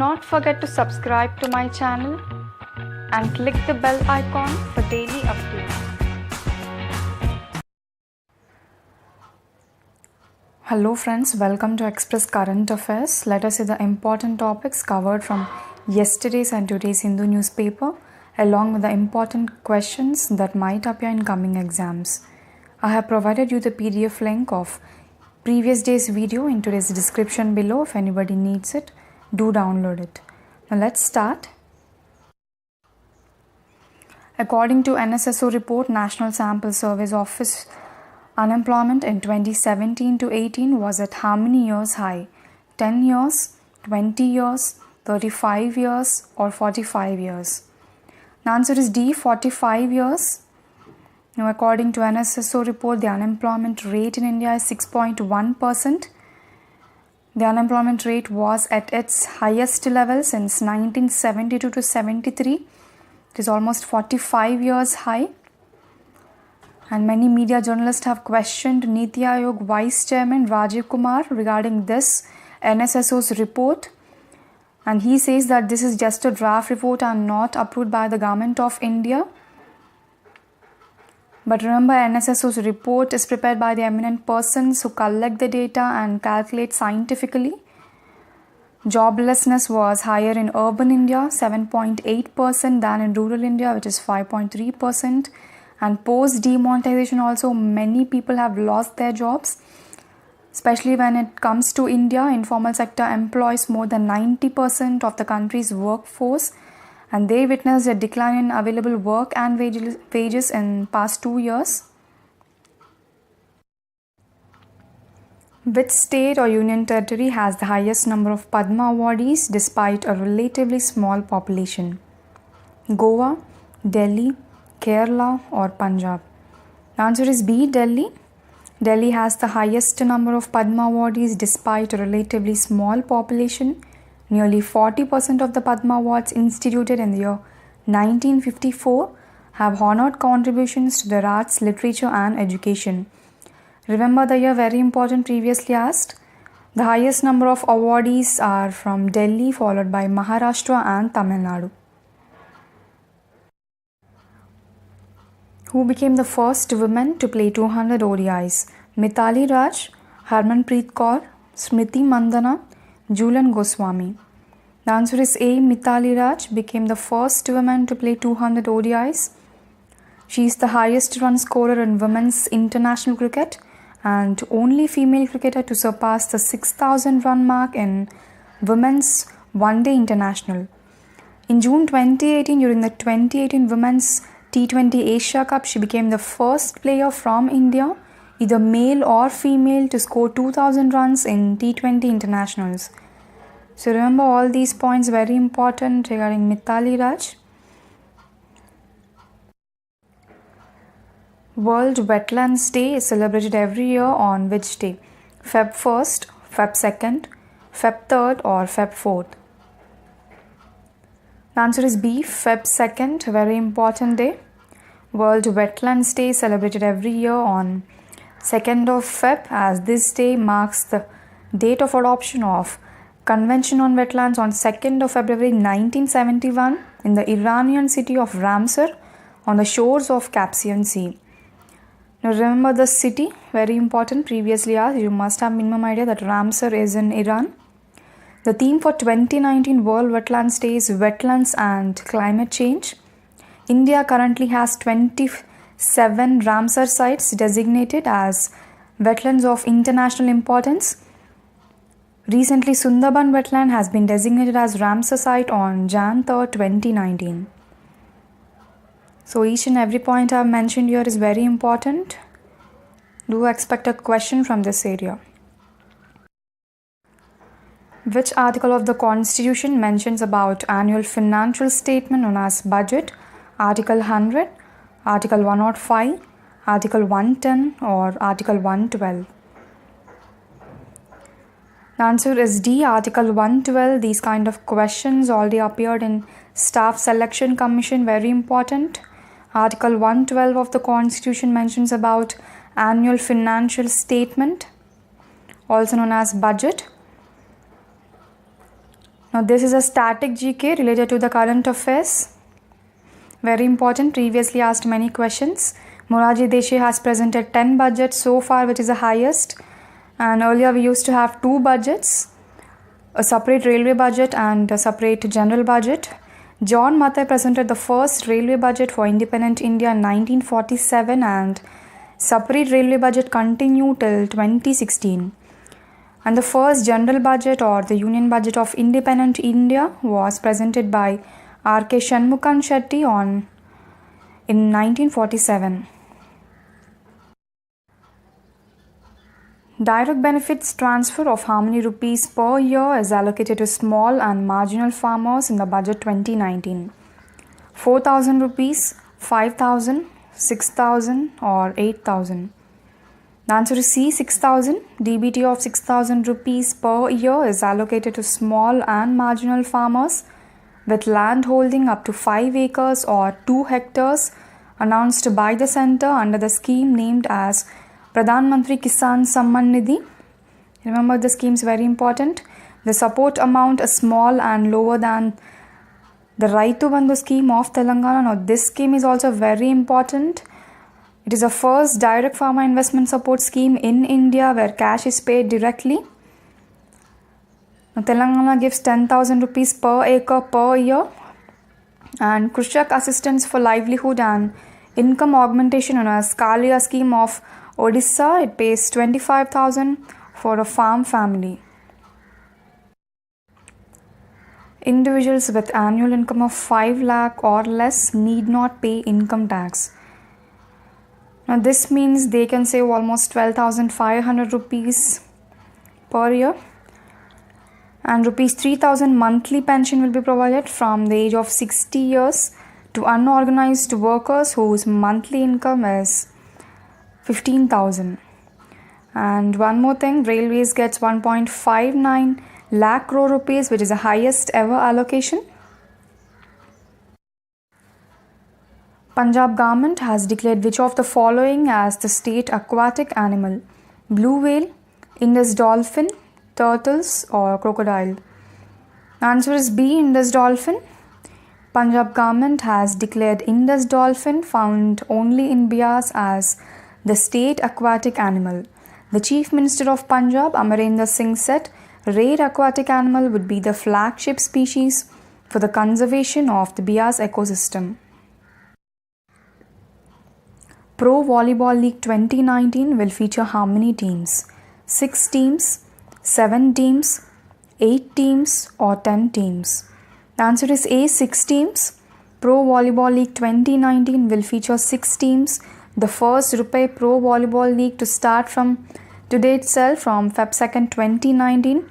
not forget to subscribe to my channel and click the bell icon for daily updates. Hello friends, welcome to Express Current Affairs. Let us see the important topics covered from yesterday's and today's Hindu newspaper, along with the important questions that might appear in coming exams. I have provided you the PDF link of previous day's video in today's description below. If anybody needs it, do download it. Now let's start. According to NSSO report, National Sample Service Office, unemployment in 2017 to 18 was at how many years high? 10 years, 20 years, 35 years or 45 years? The answer is D, 45 years. Now, according to NSSO report, the unemployment rate in India is 6.1%. The unemployment rate was at its highest level since 1972 to 73. It is almost 45 years high. And many media journalists have questioned Niti Aayog Vice Chairman Rajiv Kumar regarding this NSSO's report. And he says that this is just a draft report and not approved by the Government of India. But remember, NSSO's report is prepared by the eminent persons who collect the data and calculate scientifically. Joblessness was higher in urban India, 7.8% than in rural India, which is 5.3%. And post-demonetization also, many people have lost their jobs. Especially when it comes to India, informal sector employs more than 90% of the country's workforce. And they witnessed a decline in available work and wages in past 2 years. Which state or union territory has the highest number of Padma awardees despite a relatively small population? Goa, Delhi, Kerala or Punjab? The answer is B, Delhi. Delhi has the highest number of Padma awardees despite a relatively small population. Nearly 40% of the Padma Awards instituted in the year 1954 have honored contributions to the arts, literature and education. Remember the year, very important, previously asked. The highest number of awardees are from Delhi, followed by Maharashtra and Tamil Nadu. Who became the first women to play 200 ODIs? Mithali Raj, Harman Preet Kaur, Smrithi Mandhana, Jhulan Goswami. The answer is A, Mithali Raj became the first woman to play 200 ODIs. She is the highest run scorer in women's international cricket and only female cricketer to surpass the 6,000 run mark in women's one-day international. In June 2018, during the 2018 Women's T20 Asia Cup, she became the first player from India, either male or female, to score 2,000 runs in T20 internationals. So remember all these points, very important regarding Mithali Raj. World Wetlands Day is celebrated every year on which day? Feb 1st, Feb 2nd, Feb 3rd or Feb 4th? The answer is B, Feb 2nd, very important day. World Wetlands Day is celebrated every year on 2nd of Feb, as this day marks the date of adoption of Convention on Wetlands on 2nd of February 1971 in the Iranian city of Ramsar on the shores of Caspian Sea. Now remember the city, very important, previously asked. You must have minimum idea that Ramsar is in Iran. The theme for 2019 World Wetlands Day is Wetlands and Climate Change. India currently has 27 Ramsar sites designated as wetlands of international importance. Recently, Sundarban wetland has been designated as Ramsar site on Jan 3rd, 2019. So each and every point I have mentioned here is very important. Do expect a question from this area. Which article of the Constitution mentions about annual financial statement known as budget? Article 100, Article 105, Article 110 or Article 112? The answer is D, Article 112. These kind of questions already appeared in Staff Selection Commission, very important. Article 112 of the Constitution mentions about annual financial statement, also known as budget. Now this is a static GK related to the current affairs. Very important, previously asked many questions. Moraji Desai has presented 10 budgets so far, which is the highest. And earlier we used to have 2 budgets, a separate railway budget and a separate general budget. John Mathai presented the first railway budget for independent India in 1947, and separate railway budget continued till 2016. And the first general budget or the union budget of independent India was presented by R.K. Shanmugam Shetty in 1947. Direct benefits transfer of how many rupees per year is allocated to small and marginal farmers in the budget 2019? 4,000 rupees, 5,000, 6,000 or 8,000? The answer is C, 6,000. DBT of 6,000 rupees per year is allocated to small and marginal farmers with land holding up to 5 acres or 2 hectares, announced by the centre under the scheme named as Pradhan Mantri Kisan Samman Nidhi. Remember, the scheme is very important. The support amount is small and lower than the Raitu Bandhu scheme of Telangana. Now, this scheme is also very important. It is the first direct farmer investment support scheme in India where cash is paid directly. Now, Telangana gives 10,000 rupees per acre per year. And Krishak Assistance for Livelihood and Income Augmentation on a Skalia scheme of Odisha, it pays 25,000 for a farm family. Individuals with annual income of 5 lakh or less need not pay income tax. Now this means they can save almost 12,500 rupees per year, and rupees 3,000 monthly pension will be provided from the age of 60 years to unorganized workers whose monthly income is 15,000. And one more thing, Railways gets 1.59 lakh crore rupees, which is the highest ever allocation. Punjab government has declared which of the following as the state aquatic animal? Blue whale, Indus dolphin, turtles or crocodile? The answer is B, Indus dolphin. Punjab government has declared Indus dolphin, found only in Bias, as the state aquatic animal. The Chief Minister of Punjab, Amarinder Singh, said rare aquatic animal would be the flagship species for the conservation of the Bias ecosystem. Pro Volleyball League 2019 will feature how many teams? 6 teams, 7 teams, 8 teams or 10 teams? The answer is A, 6 teams. Pro Volleyball League 2019 will feature 6 teams. The first Rupay Pro Volleyball League to start from today itself, from Feb 2nd, 2019.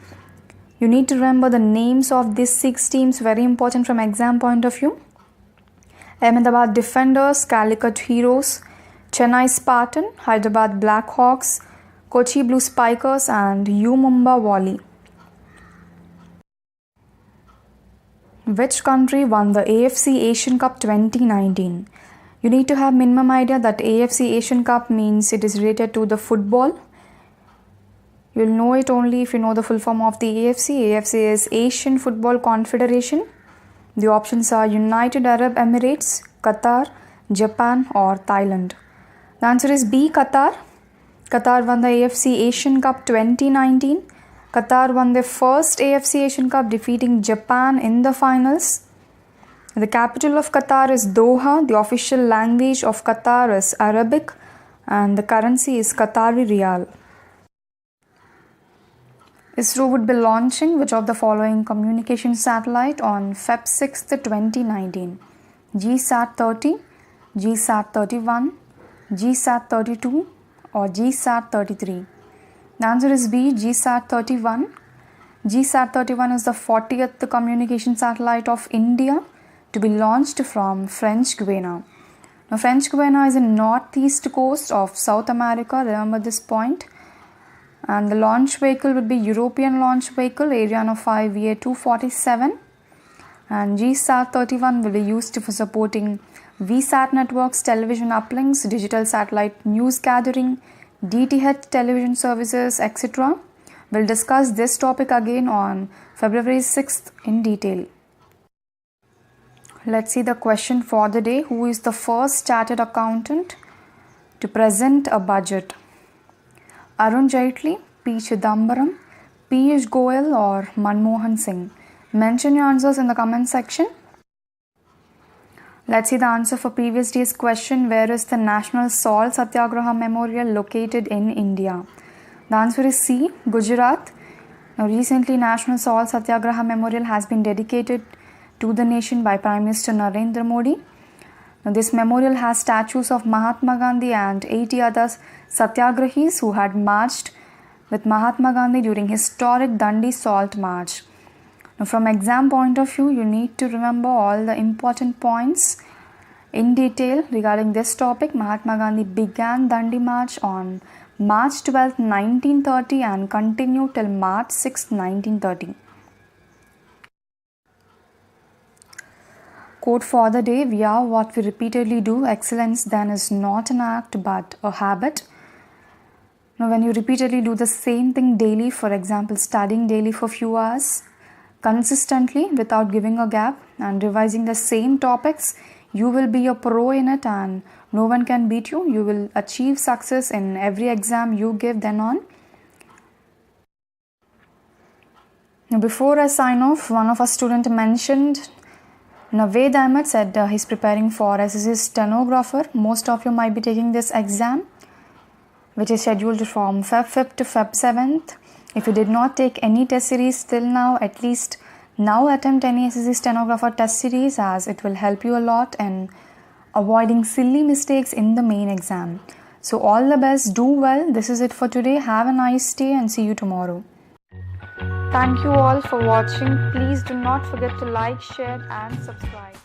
You need to remember the names of these 6 teams, very important from exam point of view. Ahmedabad Defenders, Calicut Heroes, Chennai Spartan, Hyderabad Blackhawks, Kochi Blue Spikers and Mumba Volley. Which country won the AFC Asian Cup 2019? You need to have minimum idea that AFC Asian Cup means it is related to the football. You will know it only if you know the full form of the AFC. AFC is Asian Football Confederation. The options are United Arab Emirates, Qatar, Japan or Thailand. The answer is B, Qatar. Qatar won the AFC Asian Cup 2019. Qatar won their first AFC Asian Cup, defeating Japan in the finals. The capital of Qatar is Doha. The official language of Qatar is Arabic and the currency is Qatari Riyal. ISRO would be launching which of the following communication satellite on Feb 6th, 2019? GSAT 30, GSAT 31, GSAT 32 or GSAT 33? The answer is B, GSAT 31. GSAT 31 is the 40th communication satellite of India to be launched from French Guiana. Now, French Guiana is in northeast coast of South America. Remember this point. And the launch vehicle would be European launch vehicle Ariane 5 VA247. And GSAT 31 will be used for supporting VSAT networks, television uplinks, digital satellite news gathering, DTH television services, etc. We'll discuss this topic again on February 6th in detail. Let's see the question for the day. Who is the first chartered accountant to present a budget? Arun Jaitley, P. Chidambaram, Piyush Goyal or Manmohan Singh? Mention your answers in the comment section. Let's see the answer for previous day's question. Where is the National Salt Satyagraha Memorial located in India? The answer is C, Gujarat. Now, recently, National Salt Satyagraha Memorial has been dedicated to the nation by Prime Minister Narendra Modi. Now, this memorial has statues of Mahatma Gandhi and 80 other Satyagrahis who had marched with Mahatma Gandhi during historic Dandi Salt March. Now, from exam point of view, you need to remember all the important points in detail regarding this topic. Mahatma Gandhi began Dandi March on March 12, 1930 and continued till March 6, 1930. Quote for the day: we are what we repeatedly do. Excellence then is not an act but a habit. Now, when you repeatedly do the same thing daily, for example, studying daily for few hours, consistently without giving a gap and revising the same topics, you will be a pro in it and no one can beat you. You will achieve success in every exam you give then on. Now, before I sign off, one of our students mentioned, Naved Ahmed said he's preparing for SSC stenographer. Most of you might be taking this exam, which is scheduled from Feb 5th to Feb 7th. If you did not take any test series till now, at least now attempt any SSC stenographer test series, as it will help you a lot in avoiding silly mistakes in the main exam. So all the best, do well. This is it for today. Have a nice day and see you tomorrow. Thank you all for watching. Please do not forget to like, share and subscribe.